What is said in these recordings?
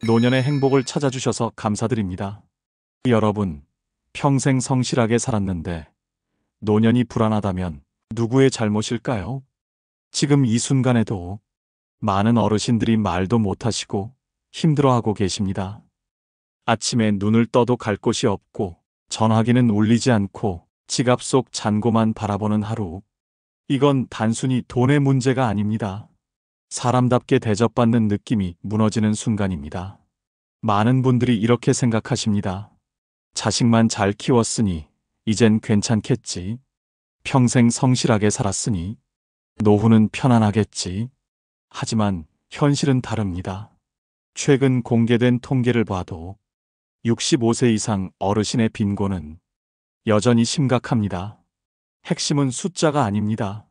노년의 행복을 찾아주셔서 감사드립니다. 여러분, 평생 성실하게 살았는데 노년이 불안하다면 누구의 잘못일까요? 지금 이 순간에도 많은 어르신들이 말도 못하시고 힘들어하고 계십니다. 아침에 눈을 떠도 갈 곳이 없고 전화기는 울리지 않고 지갑 속 잔고만 바라보는 하루. 이건 단순히 돈의 문제가 아닙니다. 사람답게 대접받는 느낌이 무너지는 순간입니다. 많은 분들이 이렇게 생각하십니다. 자식만 잘 키웠으니 이젠 괜찮겠지. 평생 성실하게 살았으니 노후는 편안하겠지. 하지만 현실은 다릅니다. 최근 공개된 통계를 봐도 65세 이상 어르신의 빈곤은 여전히 심각합니다. 핵심은 숫자가 아닙니다.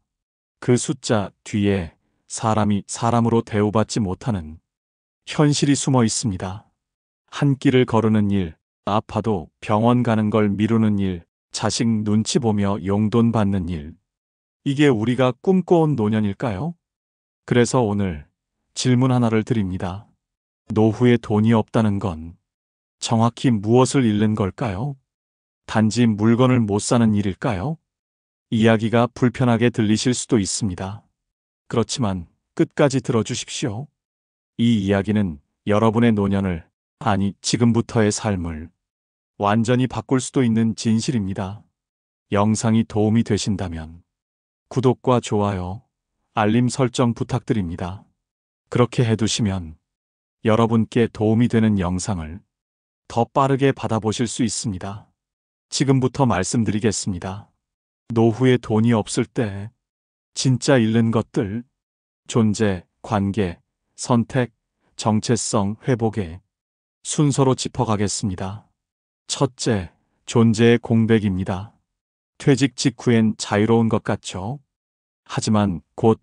그 숫자 뒤에 사람이 사람으로 대우받지 못하는 현실이 숨어 있습니다. 한 끼를 거르는 일, 아파도 병원 가는 걸 미루는 일, 자식 눈치 보며 용돈 받는 일. 이게 우리가 꿈꿔온 노년일까요? 그래서 오늘 질문 하나를 드립니다. 노후에 돈이 없다는 건 정확히 무엇을 잃는 걸까요? 단지 물건을 못 사는 일일까요? 이야기가 불편하게 들리실 수도 있습니다. 그렇지만 끝까지 들어주십시오. 이 이야기는 여러분의 노년을, 아니 지금부터의 삶을 완전히 바꿀 수도 있는 진실입니다. 영상이 도움이 되신다면 구독과 좋아요, 알림 설정 부탁드립니다. 그렇게 해두시면 여러분께 도움이 되는 영상을 더 빠르게 받아보실 수 있습니다. 지금부터 말씀드리겠습니다. 노후에 돈이 없을 때 진짜 잃는 것들, 존재, 관계, 선택, 정체성, 회복에 순서로 짚어가겠습니다. 첫째, 존재의 공백입니다. 퇴직 직후엔 자유로운 것 같죠? 하지만 곧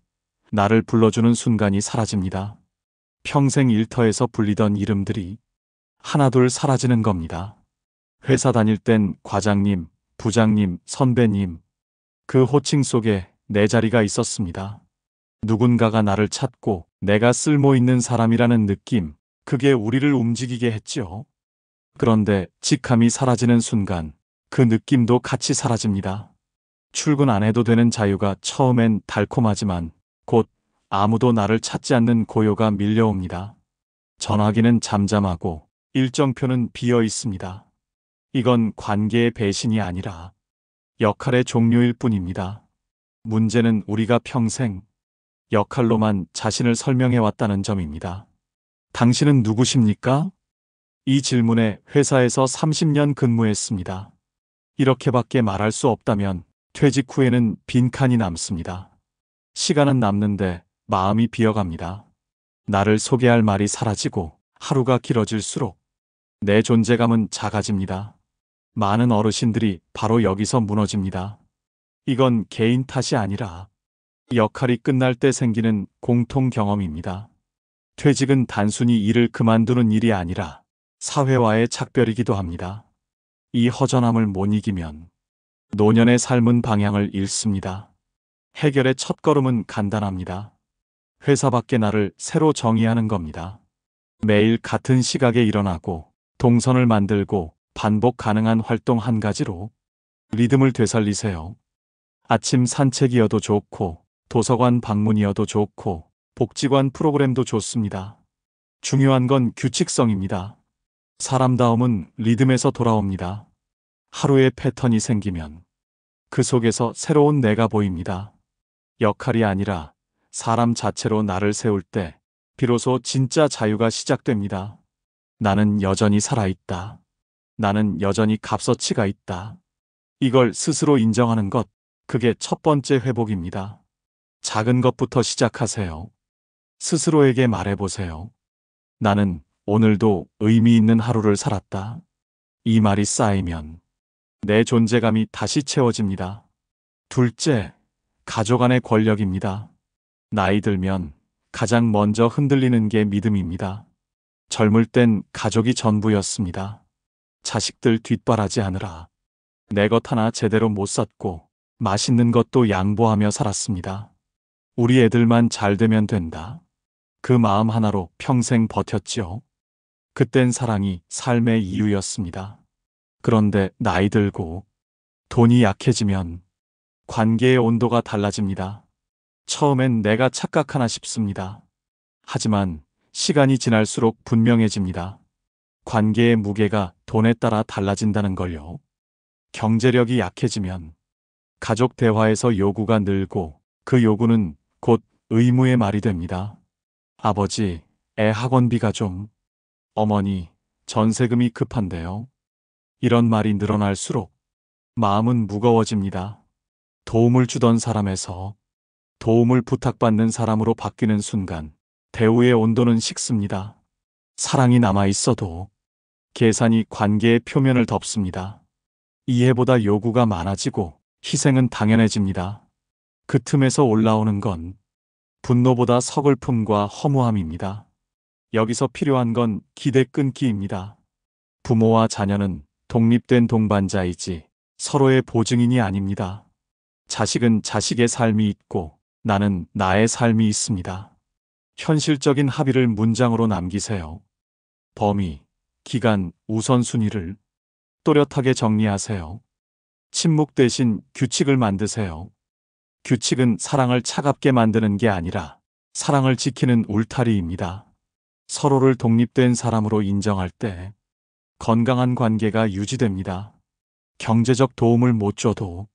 나를 불러주는 순간이 사라집니다. 평생 일터에서 불리던 이름들이 하나둘 사라지는 겁니다. 회사 다닐 땐 과장님, 부장님, 선배님, 그 호칭 속에 내 자리가 있었습니다. 누군가가 나를 찾고 내가 쓸모 있는 사람이라는 느낌, 그게 우리를 움직이게 했죠. 그런데 직함이 사라지는 순간 그 느낌도 같이 사라집니다. 출근 안 해도 되는 자유가 처음엔 달콤하지만 곧 아무도 나를 찾지 않는 고요가 밀려옵니다. 전화기는 잠잠하고 일정표는 비어 있습니다. 이건 관계의 배신이 아니라 역할의 종료일 뿐입니다. 문제는 우리가 평생 역할로만 자신을 설명해 왔다는 점입니다. 당신은 누구십니까? 이 질문에 회사에서 30년 근무했습니다. 이렇게밖에 말할 수 없다면 퇴직 후에는 빈칸이 남습니다. 시간은 남는데 마음이 비어갑니다. 나를 소개할 말이 사라지고 하루가 길어질수록 내 존재감은 작아집니다. 많은 어르신들이 바로 여기서 무너집니다. 이건 개인 탓이 아니라 역할이 끝날 때 생기는 공통 경험입니다. 퇴직은 단순히 일을 그만두는 일이 아니라 사회와의 작별이기도 합니다. 이 허전함을 못 이기면 노년의 삶은 방향을 잃습니다. 해결의 첫걸음은 간단합니다. 회사 밖의 나를 새로 정의하는 겁니다. 매일 같은 시각에 일어나고 동선을 만들고 반복 가능한 활동 한 가지로 리듬을 되살리세요. 아침 산책이어도 좋고 도서관 방문이어도 좋고 복지관 프로그램도 좋습니다. 중요한 건 규칙성입니다. 사람다움은 리듬에서 돌아옵니다. 하루의 패턴이 생기면 그 속에서 새로운 내가 보입니다. 역할이 아니라 사람 자체로 나를 세울 때 비로소 진짜 자유가 시작됩니다. 나는 여전히 살아있다. 나는 여전히 값어치가 있다. 이걸 스스로 인정하는 것, 그게 첫 번째 회복입니다. 작은 것부터 시작하세요. 스스로에게 말해보세요. 나는 오늘도 의미 있는 하루를 살았다. 이 말이 쌓이면 내 존재감이 다시 채워집니다. 둘째, 가족 안의 권력입니다. 나이 들면 가장 먼저 흔들리는 게 믿음입니다. 젊을 땐 가족이 전부였습니다. 자식들 뒷바라지 하느라 내 것 하나 제대로 못 샀고 맛있는 것도 양보하며 살았습니다. 우리 애들만 잘 되면 된다. 그 마음 하나로 평생 버텼죠. 그땐 사랑이 삶의 이유였습니다. 그런데 나이 들고 돈이 약해지면 관계의 온도가 달라집니다. 처음엔 내가 착각하나 싶습니다. 하지만 시간이 지날수록 분명해집니다. 관계의 무게가 돈에 따라 달라진다는 걸요. 경제력이 약해지면 가족 대화에서 요구가 늘고 그 요구는 곧 의무의 말이 됩니다. 아버지, 애 학원비가 좀, 어머니, 전세금이 급한데요. 이런 말이 늘어날수록 마음은 무거워집니다. 도움을 주던 사람에서 도움을 부탁받는 사람으로 바뀌는 순간 대우의 온도는 식습니다. 사랑이 남아 있어도 계산이 관계의 표면을 덮습니다. 이해보다 요구가 많아지고 희생은 당연해집니다. 그 틈에서 올라오는 건 분노보다 서글픔과 허무함입니다. 여기서 필요한 건 기대 끊기입니다. 부모와 자녀는 독립된 동반자이지 서로의 보증인이 아닙니다. 자식은 자식의 삶이 있고 나는 나의 삶이 있습니다. 현실적인 합의를 문장으로 남기세요. 범위, 기간, 우선순위를 또렷하게 정리하세요. 침묵 대신 규칙을 만드세요. 규칙은 사랑을 차갑게 만드는 게 아니라 사랑을 지키는 울타리입니다. 서로를 독립된 사람으로 인정할 때 건강한 관계가 유지됩니다. 경제적 도움을 못 줘도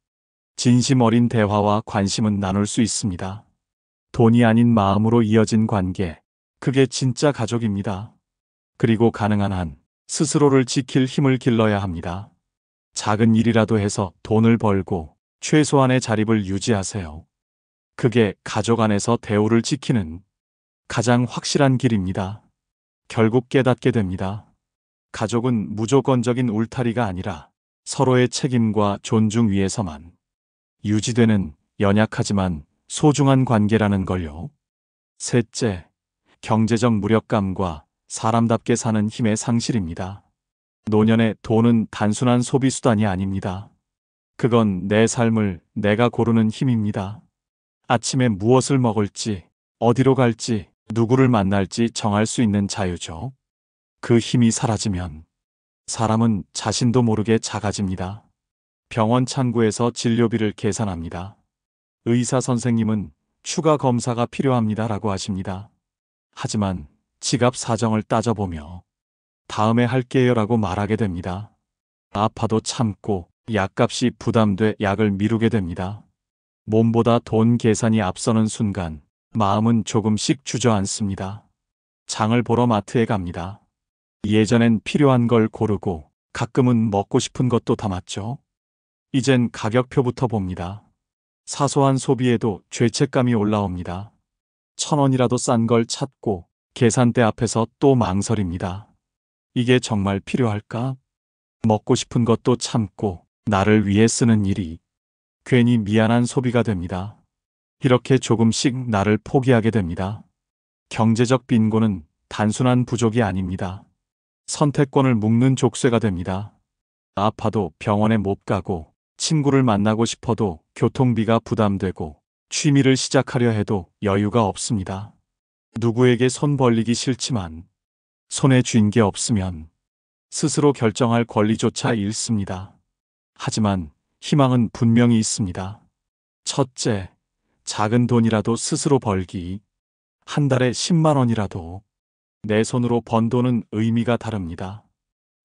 진심 어린 대화와 관심은 나눌 수 있습니다. 돈이 아닌 마음으로 이어진 관계, 그게 진짜 가족입니다. 그리고 가능한 한 스스로를 지킬 힘을 길러야 합니다. 작은 일이라도 해서 돈을 벌고 최소한의 자립을 유지하세요. 그게 가족 안에서 대우를 지키는 가장 확실한 길입니다. 결국 깨닫게 됩니다. 가족은 무조건적인 울타리가 아니라 서로의 책임과 존중 위에서만 유지되는 연약하지만 소중한 관계라는 걸요. 셋째, 경제적 무력감과 사람답게 사는 힘의 상실입니다. 노년의 돈은 단순한 소비 수단이 아닙니다. 그건 내 삶을 내가 고르는 힘입니다. 아침에 무엇을 먹을지, 어디로 갈지, 누구를 만날지 정할 수 있는 자유죠. 그 힘이 사라지면 사람은 자신도 모르게 작아집니다. 병원 창구에서 진료비를 계산합니다. 의사 선생님은 추가 검사가 필요합니다라고 하십니다. 하지만 지갑 사정을 따져보며 다음에 할게요라고 말하게 됩니다. 아파도 참고 약값이 부담돼 약을 미루게 됩니다. 몸보다 돈 계산이 앞서는 순간 마음은 조금씩 주저앉습니다. 장을 보러 마트에 갑니다. 예전엔 필요한 걸 고르고 가끔은 먹고 싶은 것도 담았죠. 이젠 가격표부터 봅니다. 사소한 소비에도 죄책감이 올라옵니다. 1,000원이라도 싼 걸 찾고 계산대 앞에서 또 망설입니다. 이게 정말 필요할까? 먹고 싶은 것도 참고 나를 위해 쓰는 일이 괜히 미안한 소비가 됩니다. 이렇게 조금씩 나를 포기하게 됩니다. 경제적 빈곤은 단순한 부족이 아닙니다. 선택권을 묶는 족쇄가 됩니다. 아파도 병원에 못 가고 친구를 만나고 싶어도 교통비가 부담되고 취미를 시작하려 해도 여유가 없습니다. 누구에게 손 벌리기 싫지만 손에 쥔 게 없으면 스스로 결정할 권리조차 잃습니다. 하지만 희망은 분명히 있습니다. 첫째, 작은 돈이라도 스스로 벌기. 한 달에 10만 원이라도 내 손으로 번 돈은 의미가 다릅니다.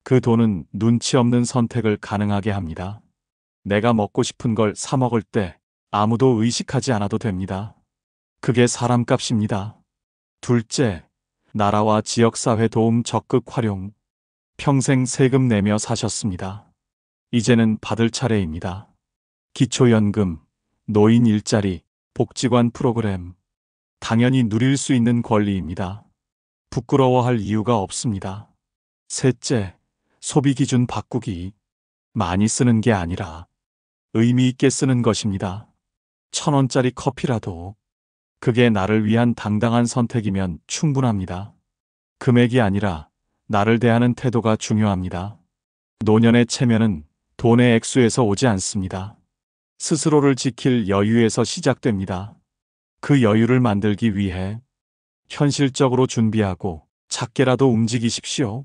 그 돈은 눈치 없는 선택을 가능하게 합니다. 내가 먹고 싶은 걸 사 먹을 때 아무도 의식하지 않아도 됩니다. 그게 사람값입니다. 둘째, 나라와 지역사회 도움 적극 활용. 평생 세금 내며 사셨습니다. 이제는 받을 차례입니다. 기초연금, 노인 일자리, 복지관 프로그램. 당연히 누릴 수 있는 권리입니다. 부끄러워할 이유가 없습니다. 셋째, 소비 기준 바꾸기. 많이 쓰는 게 아니라 의미 있게 쓰는 것입니다. 1,000원짜리 커피라도 그게 나를 위한 당당한 선택이면 충분합니다. 금액이 아니라 나를 대하는 태도가 중요합니다. 노년의 체면은 돈의 액수에서 오지 않습니다. 스스로를 지킬 여유에서 시작됩니다. 그 여유를 만들기 위해 현실적으로 준비하고 작게라도 움직이십시오.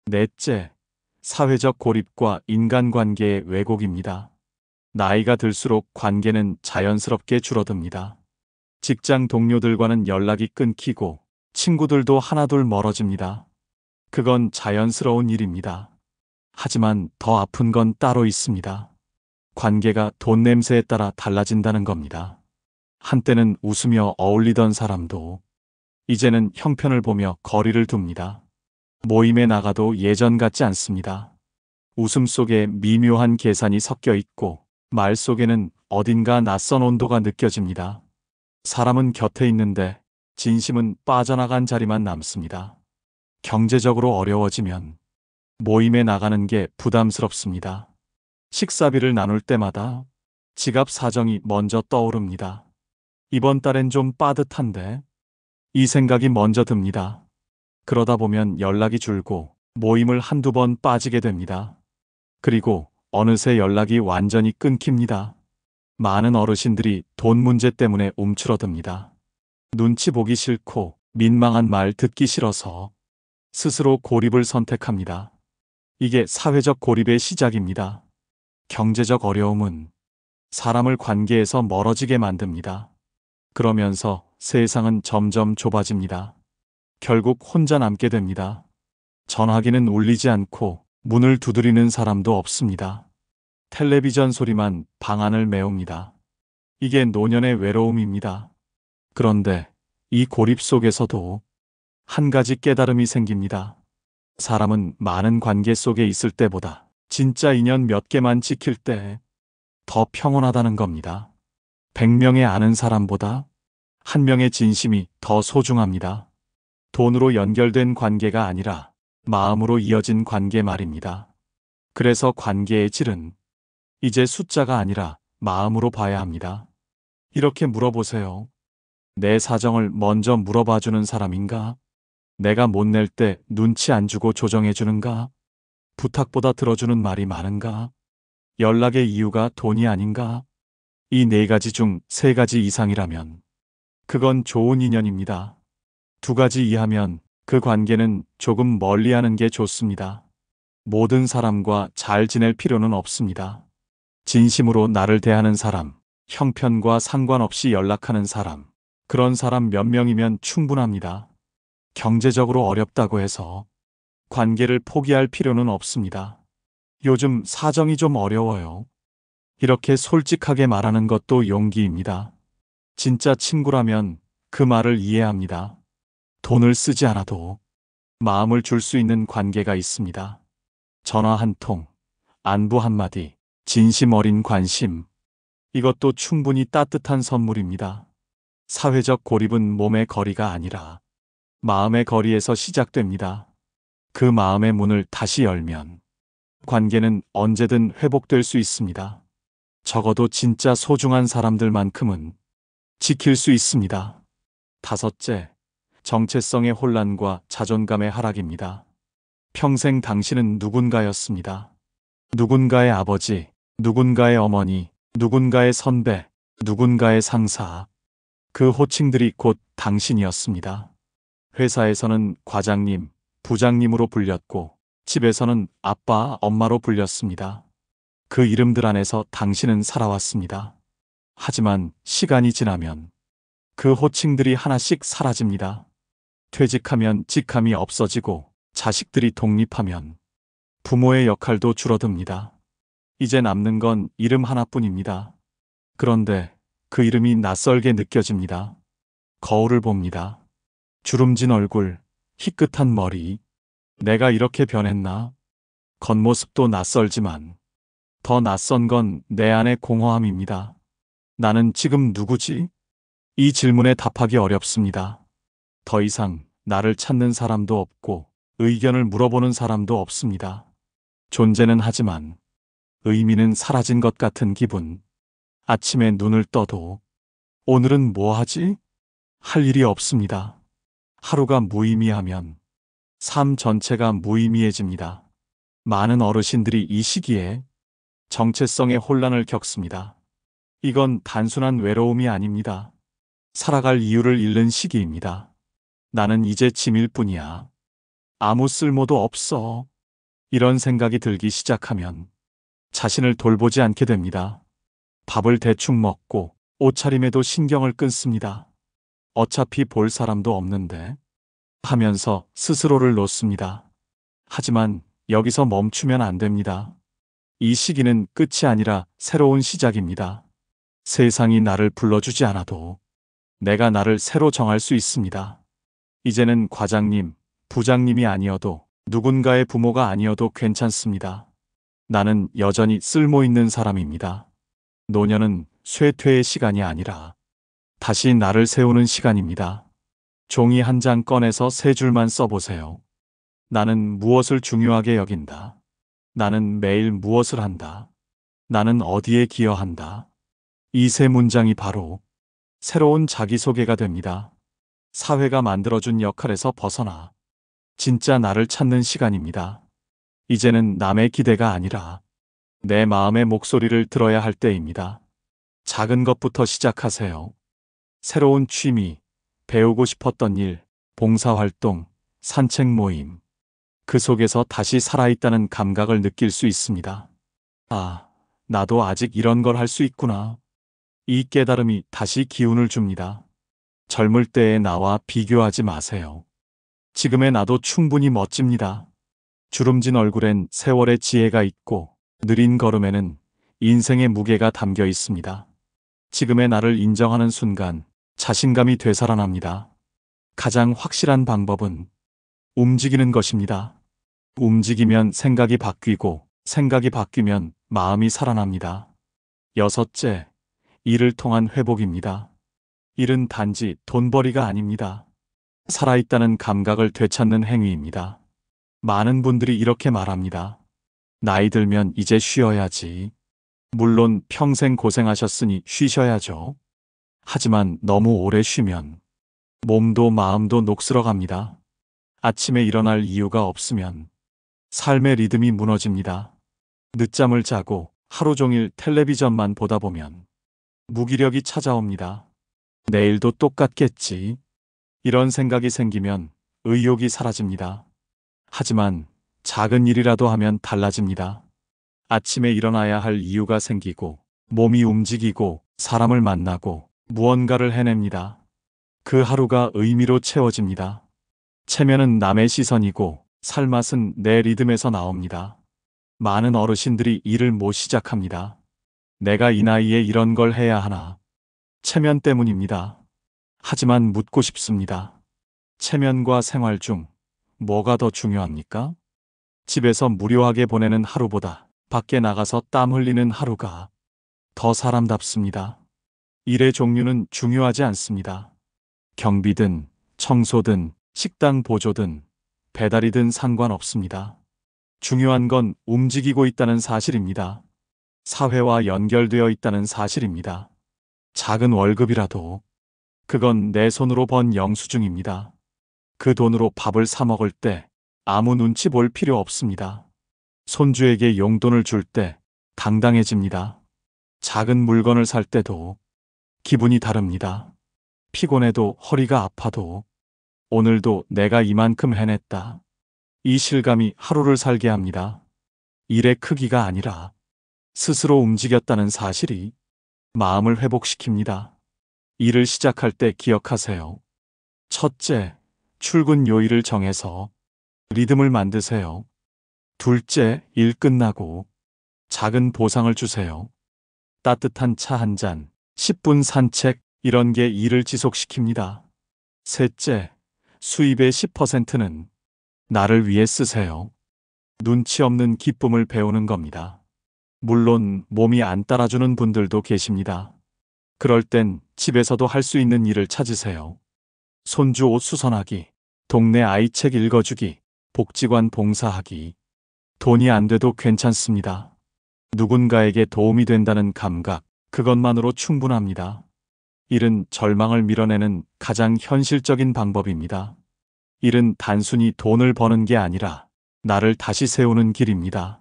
넷째, 사회적 고립과 인간관계의 왜곡입니다. 나이가 들수록 관계는 자연스럽게 줄어듭니다. 직장 동료들과는 연락이 끊기고 친구들도 하나둘 멀어집니다. 그건 자연스러운 일입니다. 하지만 더 아픈 건 따로 있습니다. 관계가 돈 냄새에 따라 달라진다는 겁니다. 한때는 웃으며 어울리던 사람도 이제는 형편을 보며 거리를 둡니다. 모임에 나가도 예전 같지 않습니다. 웃음 속에 미묘한 계산이 섞여 있고 말 속에는 어딘가 낯선 온도가 느껴집니다. 사람은 곁에 있는데 진심은 빠져나간 자리만 남습니다. 경제적으로 어려워지면 모임에 나가는 게 부담스럽습니다. 식사비를 나눌 때마다 지갑 사정이 먼저 떠오릅니다. 이번 달엔 좀 빠듯한데? 이 생각이 먼저 듭니다. 그러다 보면 연락이 줄고 모임을 한두 번 빠지게 됩니다. 그리고 어느새 연락이 완전히 끊깁니다. 많은 어르신들이 돈 문제 때문에 움츠러듭니다. 눈치 보기 싫고 민망한 말 듣기 싫어서 스스로 고립을 선택합니다. 이게 사회적 고립의 시작입니다. 경제적 어려움은 사람을 관계에서 멀어지게 만듭니다. 그러면서 세상은 점점 좁아집니다. 결국 혼자 남게 됩니다. 전화기는 울리지 않고 문을 두드리는 사람도 없습니다. 텔레비전 소리만 방 안을 메웁니다. 이게 노년의 외로움입니다. 그런데 이 고립 속에서도 한 가지 깨달음이 생깁니다. 사람은 많은 관계 속에 있을 때보다 진짜 인연 몇 개만 지킬 때 더 평온하다는 겁니다. 100명의 아는 사람보다 한 명의 진심이 더 소중합니다. 돈으로 연결된 관계가 아니라 마음으로 이어진 관계 말입니다. 그래서 관계의 질은 이제 숫자가 아니라 마음으로 봐야 합니다. 이렇게 물어보세요. 내 사정을 먼저 물어봐주는 사람인가? 내가 못 낼 때 눈치 안 주고 조정해주는가? 부탁보다 들어주는 말이 많은가? 연락의 이유가 돈이 아닌가? 이 네 가지 중 세 가지 이상이라면 그건 좋은 인연입니다. 두 가지 이하면 그 관계는 조금 멀리하는 게 좋습니다. 모든 사람과 잘 지낼 필요는 없습니다. 진심으로 나를 대하는 사람, 형편과 상관없이 연락하는 사람, 그런 사람 몇 명이면 충분합니다. 경제적으로 어렵다고 해서 관계를 포기할 필요는 없습니다. 요즘 사정이 좀 어려워요. 이렇게 솔직하게 말하는 것도 용기입니다. 진짜 친구라면 그 말을 이해합니다. 돈을 쓰지 않아도 마음을 줄 수 있는 관계가 있습니다. 전화 한 통, 안부 한마디, 진심 어린 관심. 이것도 충분히 따뜻한 선물입니다. 사회적 고립은 몸의 거리가 아니라 마음의 거리에서 시작됩니다. 그 마음의 문을 다시 열면 관계는 언제든 회복될 수 있습니다. 적어도 진짜 소중한 사람들만큼은 지킬 수 있습니다. 다섯째, 정체성의 혼란과 자존감의 하락입니다. 평생 당신은 누군가였습니다. 누군가의 아버지, 누군가의 어머니, 누군가의 선배, 누군가의 상사. 그 호칭들이 곧 당신이었습니다. 회사에서는 과장님, 부장님으로 불렸고 집에서는 아빠, 엄마로 불렸습니다. 그 이름들 안에서 당신은 살아왔습니다. 하지만 시간이 지나면 그 호칭들이 하나씩 사라집니다. 퇴직하면 직함이 없어지고 자식들이 독립하면 부모의 역할도 줄어듭니다. 이제 남는 건 이름 하나뿐입니다. 그런데 그 이름이 낯설게 느껴집니다. 거울을 봅니다. 주름진 얼굴, 희끗한 머리. 내가 이렇게 변했나? 겉모습도 낯설지만 더 낯선 건 내 안의 공허함입니다. 나는 지금 누구지? 이 질문에 답하기 어렵습니다. 더 이상 나를 찾는 사람도 없고 의견을 물어보는 사람도 없습니다. 존재는 하지만 의미는 사라진 것 같은 기분. 아침에 눈을 떠도 오늘은 뭐 하지? 할 일이 없습니다. 하루가 무의미하면 삶 전체가 무의미해집니다. 많은 어르신들이 이 시기에 정체성의 혼란을 겪습니다. 이건 단순한 외로움이 아닙니다. 살아갈 이유를 잃는 시기입니다. 나는 이제 짐일 뿐이야. 아무 쓸모도 없어. 이런 생각이 들기 시작하면 자신을 돌보지 않게 됩니다. 밥을 대충 먹고 옷차림에도 신경을 끊습니다. 어차피 볼 사람도 없는데 하면서 스스로를 놓습니다. 하지만 여기서 멈추면 안 됩니다. 이 시기는 끝이 아니라 새로운 시작입니다. 세상이 나를 불러주지 않아도 내가 나를 새로 정할 수 있습니다. 이제는 과장님, 부장님이 아니어도 누군가의 부모가 아니어도 괜찮습니다. 나는 여전히 쓸모 있는 사람입니다. 노년은 쇠퇴의 시간이 아니라 다시 나를 세우는 시간입니다. 종이 한 장 꺼내서 세 줄만 써보세요. 나는 무엇을 중요하게 여긴다. 나는 매일 무엇을 한다. 나는 어디에 기여한다. 이 세 문장이 바로 새로운 자기소개가 됩니다. 사회가 만들어준 역할에서 벗어나 진짜 나를 찾는 시간입니다. 이제는 남의 기대가 아니라 내 마음의 목소리를 들어야 할 때입니다. 작은 것부터 시작하세요. 새로운 취미, 배우고 싶었던 일, 봉사활동, 산책 모임. 그 속에서 다시 살아있다는 감각을 느낄 수 있습니다. 아, 나도 아직 이런 걸 할 수 있구나. 이 깨달음이 다시 기운을 줍니다. 젊을 때의 나와 비교하지 마세요. 지금의 나도 충분히 멋집니다. 주름진 얼굴엔 세월의 지혜가 있고 느린 걸음에는 인생의 무게가 담겨 있습니다. 지금의 나를 인정하는 순간 자신감이 되살아납니다. 가장 확실한 방법은 움직이는 것입니다. 움직이면 생각이 바뀌고 생각이 바뀌면 마음이 살아납니다. 여섯째, 일을 통한 회복입니다. 일은 단지 돈벌이가 아닙니다. 살아있다는 감각을 되찾는 행위입니다. 많은 분들이 이렇게 말합니다. 나이 들면 이제 쉬어야지. 물론 평생 고생하셨으니 쉬셔야죠. 하지만 너무 오래 쉬면 몸도 마음도 녹슬어 갑니다. 아침에 일어날 이유가 없으면 삶의 리듬이 무너집니다. 늦잠을 자고 하루 종일 텔레비전만 보다 보면 무기력이 찾아옵니다. 내일도 똑같겠지. 이런 생각이 생기면 의욕이 사라집니다. 하지만 작은 일이라도 하면 달라집니다. 아침에 일어나야 할 이유가 생기고 몸이 움직이고 사람을 만나고 무언가를 해냅니다. 그 하루가 의미로 채워집니다. 체면은 남의 시선이고 살맛은 내 리듬에서 나옵니다. 많은 어르신들이 일을 못 시작합니다. 내가 이 나이에 이런 걸 해야 하나? 체면 때문입니다. 하지만 묻고 싶습니다. 체면과 생활 중 뭐가 더 중요합니까? 집에서 무료하게 보내는 하루보다 밖에 나가서 땀 흘리는 하루가 더 사람답습니다. 일의 종류는 중요하지 않습니다. 경비든 청소든 식당 보조든 배달이든 상관없습니다. 중요한 건 움직이고 있다는 사실입니다. 사회와 연결되어 있다는 사실입니다. 작은 월급이라도 그건 내 손으로 번 영수증입니다. 그 돈으로 밥을 사 먹을 때 아무 눈치 볼 필요 없습니다. 손주에게 용돈을 줄 때 당당해집니다. 작은 물건을 살 때도 기분이 다릅니다. 피곤해도 허리가 아파도 오늘도 내가 이만큼 해냈다. 이 실감이 하루를 살게 합니다. 일의 크기가 아니라 스스로 움직였다는 사실이 마음을 회복시킵니다. 일을 시작할 때 기억하세요. 첫째, 출근 요일을 정해서 리듬을 만드세요. 둘째, 일 끝나고 작은 보상을 주세요. 따뜻한 차 한 잔, 10분 산책, 이런 게 일을 지속시킵니다. 셋째, 수입의 10%는 나를 위해 쓰세요. 눈치 없는 기쁨을 배우는 겁니다. 물론 몸이 안 따라주는 분들도 계십니다. 그럴 땐 집에서도 할 수 있는 일을 찾으세요. 손주 옷 수선하기, 동네 아이 책 읽어주기, 복지관 봉사하기. 돈이 안 돼도 괜찮습니다. 누군가에게 도움이 된다는 감각, 그것만으로 충분합니다. 일은 절망을 밀어내는 가장 현실적인 방법입니다. 일은 단순히 돈을 버는 게 아니라 나를 다시 세우는 길입니다.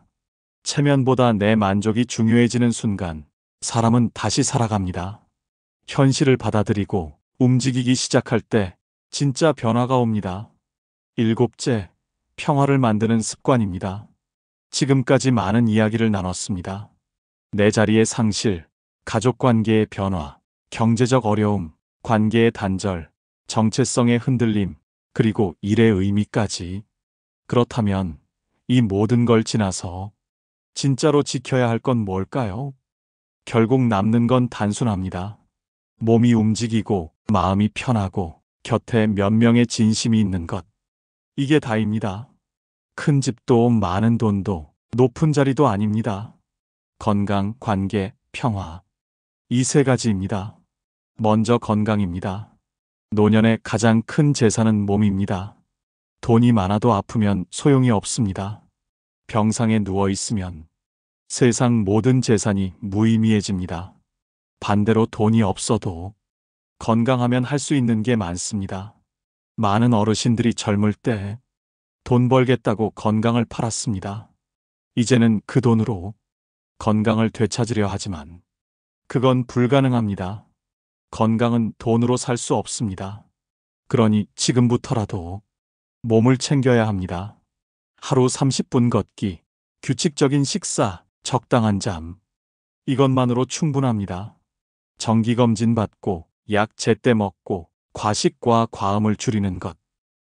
체면보다 내 만족이 중요해지는 순간 사람은 다시 살아갑니다. 현실을 받아들이고 움직이기 시작할 때 진짜 변화가 옵니다. 일곱째, 평화를 만드는 습관입니다. 지금까지 많은 이야기를 나눴습니다. 내 자리의 상실, 가족 관계의 변화, 경제적 어려움, 관계의 단절, 정체성의 흔들림, 그리고 일의 의미까지. 그렇다면 이 모든 걸 지나서 진짜로 지켜야 할 건 뭘까요? 결국 남는 건 단순합니다. 몸이 움직이고 마음이 편하고 곁에 몇 명의 진심이 있는 것. 이게 다입니다. 큰 집도 많은 돈도 높은 자리도 아닙니다. 건강, 관계, 평화. 이 세 가지입니다. 먼저 건강입니다. 노년의 가장 큰 재산은 몸입니다. 돈이 많아도 아프면 소용이 없습니다. 병상에 누워 있으면 세상 모든 재산이 무의미해집니다. 반대로 돈이 없어도 건강하면 할 수 있는 게 많습니다. 많은 어르신들이 젊을 때 돈 벌겠다고 건강을 팔았습니다. 이제는 그 돈으로 건강을 되찾으려 하지만 그건 불가능합니다. 건강은 돈으로 살 수 없습니다. 그러니 지금부터라도 몸을 챙겨야 합니다. 하루 30분 걷기, 규칙적인 식사, 적당한 잠. 이것만으로 충분합니다. 정기검진 받고 약 제때 먹고 과식과 과음을 줄이는 것.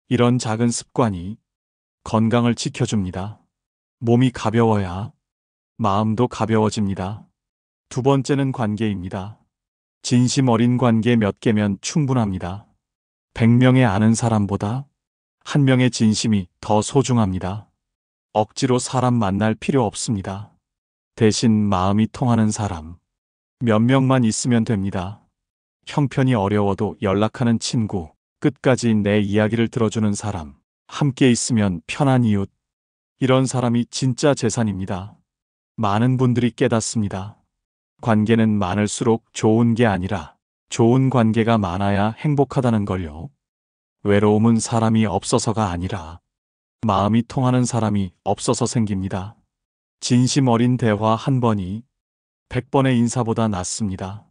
이런 작은 습관이 건강을 지켜줍니다. 몸이 가벼워야 마음도 가벼워집니다. 두 번째는 관계입니다. 진심 어린 관계 몇 개면 충분합니다. 100명의 아는 사람보다 한 명의 진심이 더 소중합니다. 억지로 사람 만날 필요 없습니다. 대신 마음이 통하는 사람 몇 명만 있으면 됩니다. 형편이 어려워도 연락하는 친구, 끝까지 내 이야기를 들어주는 사람, 함께 있으면 편한 이웃. 이런 사람이 진짜 재산입니다. 많은 분들이 깨닫습니다. 관계는 많을수록 좋은 게 아니라 좋은 관계가 많아야 행복하다는 걸요. 외로움은 사람이 없어서가 아니라 마음이 통하는 사람이 없어서 생깁니다. 진심 어린 대화 한 번이 100번의 인사보다 낫습니다.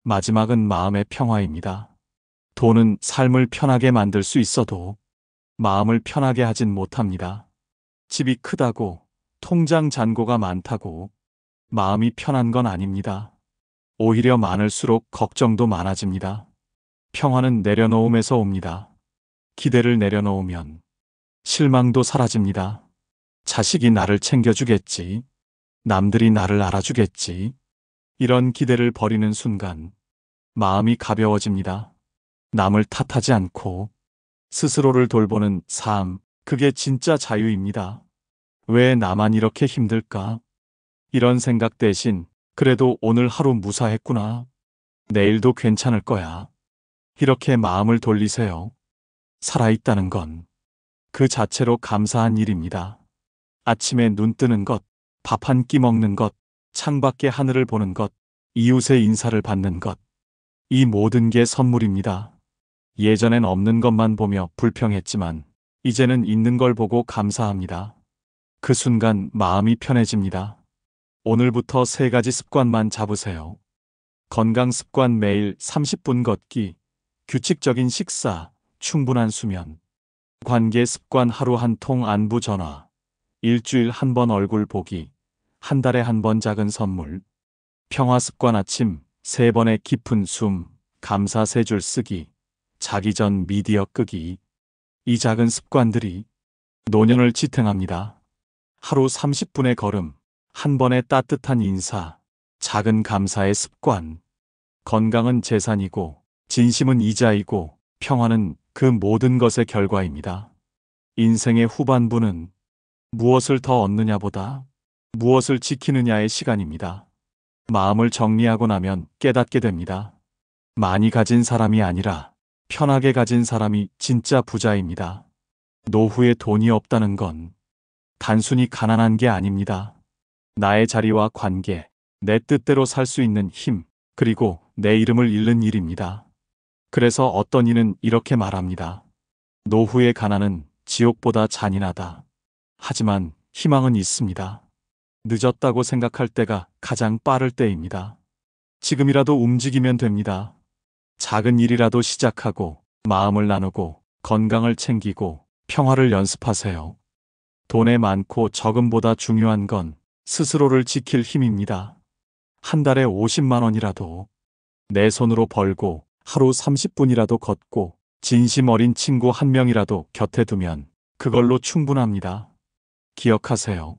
마지막은 마음의 평화입니다. 돈은 삶을 편하게 만들 수 있어도 마음을 편하게 하진 못합니다. 집이 크다고, 통장 잔고가 많다고 마음이 편한 건 아닙니다. 오히려 많을수록 걱정도 많아집니다. 평화는 내려놓음에서 옵니다. 기대를 내려놓으면 실망도 사라집니다. 자식이 나를 챙겨주겠지. 남들이 나를 알아주겠지. 이런 기대를 버리는 순간 마음이 가벼워집니다. 남을 탓하지 않고 스스로를 돌보는 삶, 그게 진짜 자유입니다. 왜 나만 이렇게 힘들까? 이런 생각 대신 그래도 오늘 하루 무사했구나. 내일도 괜찮을 거야. 이렇게 마음을 돌리세요. 살아있다는 건 그 자체로 감사한 일입니다. 아침에 눈 뜨는 것, 밥 한 끼 먹는 것, 창밖의 하늘을 보는 것, 이웃의 인사를 받는 것. 이 모든 게 선물입니다. 예전엔 없는 것만 보며 불평했지만 이제는 있는 걸 보고 감사합니다. 그 순간 마음이 편해집니다. 오늘부터 세 가지 습관만 잡으세요. 건강 습관 매일 30분 걷기, 규칙적인 식사, 충분한 수면. 관계 습관 하루 한 통 안부 전화, 일주일 한 번 얼굴 보기, 한 달에 한 번 작은 선물. 평화 습관 아침 3번의 깊은 숨, 감사 3줄 쓰기, 자기 전 미디어 끄기. 이 작은 습관들이 노년을 지탱합니다. 하루 30분의 걸음, 한 번의 따뜻한 인사, 작은 감사의 습관. 건강은 재산이고, 진심은 이자이고, 평화는 그 모든 것의 결과입니다. 인생의 후반부는 무엇을 더 얻느냐보다 무엇을 지키느냐의 시간입니다. 마음을 정리하고 나면 깨닫게 됩니다. 많이 가진 사람이 아니라 편하게 가진 사람이 진짜 부자입니다. 노후에 돈이 없다는 건 단순히 가난한 게 아닙니다. 나의 자리와 관계, 내 뜻대로 살 수 있는 힘, 그리고 내 이름을 잃는 일입니다. 그래서 어떤 이는 이렇게 말합니다. 노후의 가난은 지옥보다 잔인하다. 하지만 희망은 있습니다. 늦었다고 생각할 때가 가장 빠를 때입니다. 지금이라도 움직이면 됩니다. 작은 일이라도 시작하고 마음을 나누고 건강을 챙기고 평화를 연습하세요. 돈의 많고 적음보다 중요한 건 스스로를 지킬 힘입니다. 한 달에 50만 원이라도 내 손으로 벌고 하루 30분이라도 걷고 진심 어린 친구 한 명이라도 곁에 두면 그걸로 충분합니다. 기억하세요.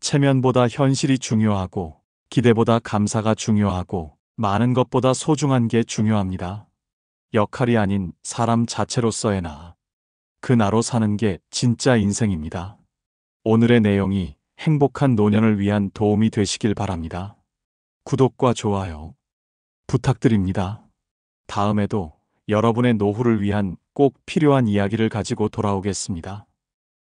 체면보다 현실이 중요하고 기대보다 감사가 중요하고 많은 것보다 소중한 게 중요합니다. 역할이 아닌 사람 자체로서의 나. 그 나로 사는 게 진짜 인생입니다. 오늘의 내용이 행복한 노년을 위한 도움이 되시길 바랍니다. 구독과 좋아요 부탁드립니다. 다음에도 여러분의 노후를 위한 꼭 필요한 이야기를 가지고 돌아오겠습니다.